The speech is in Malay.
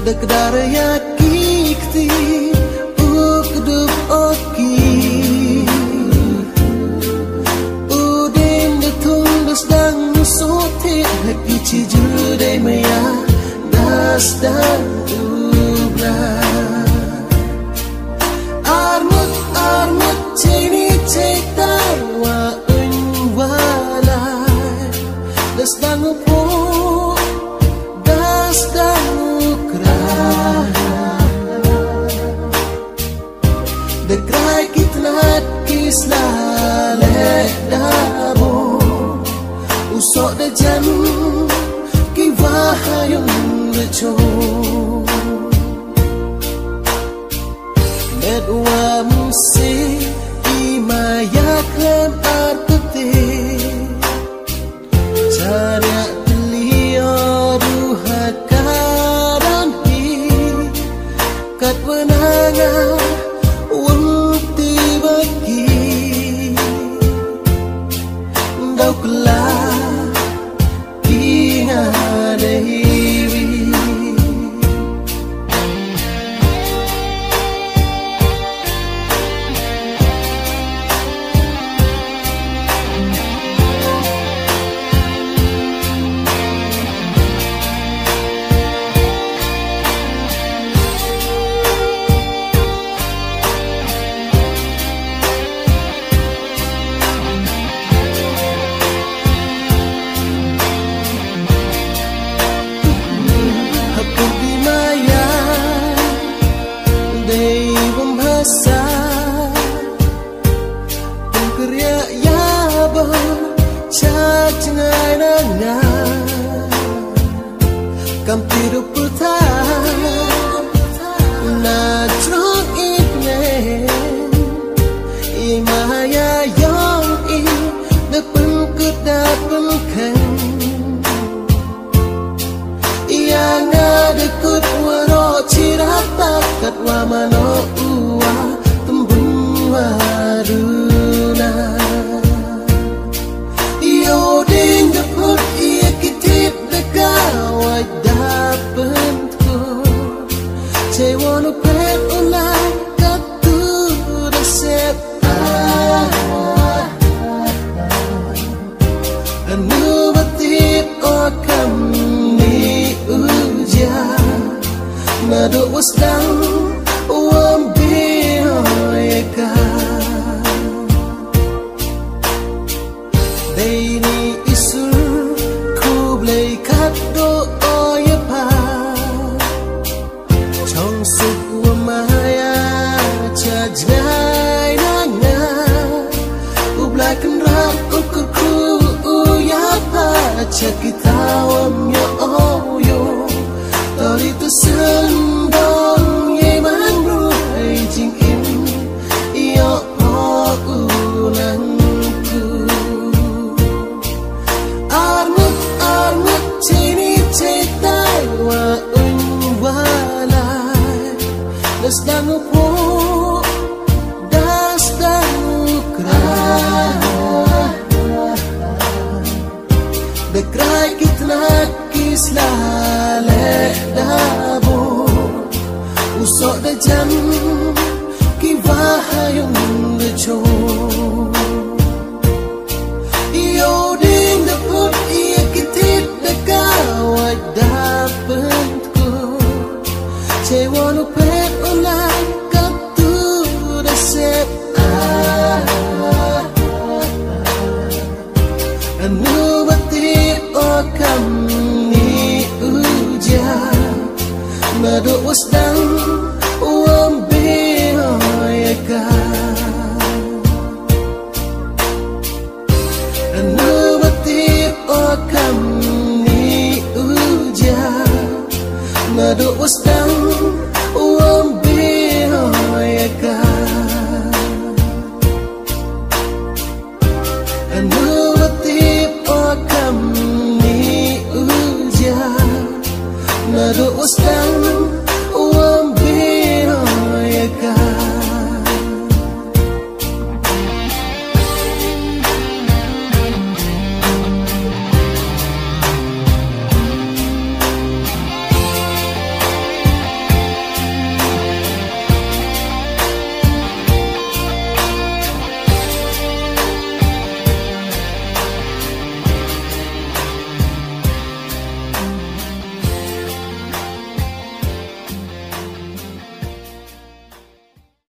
Dekdaraya kikti ukdup oki Udin detundus dang nusuti Haki cijude maya das dan ubra Armut cini cita wa unwalai Das dan upuk das dan Dekrai kitnat kislale dabo Usok de jan ki wahayung leco Medwa musi imaya klem artete Carya beliau duhat karan hi Kat wenangan Daw kelak ingat dewi Kampiru putar na drug itne imaya yang I depan kedapan kan yang ada kut waro cirata kat wa mano uwa tembung waruna yo ding deput ia kitip dekawai Cewanu pet ulai katu resep Anu batip okam ni uja Madu wasdang wambihoyaka Daini isul kublai kado oyapa Chong suk wa maya chajnai nanga Ublai kenrat ukuku uyapa Chakitawam yo oyo Tori tu sendong ye manruai jing im Yo ho ulangku Armut cini cetai wa Das dan upuk, das dan ukra Dekrai kitnak kislale dabo Usok de jam ki wahayung leco Iyo ding daput iya kitit dekawai dapetku Cewanu pet ulai katu resep Anu batip okam ni uja Madu wasdang wambihoyaka Anu batip okam ni uja Madu wasdang wambihoyaka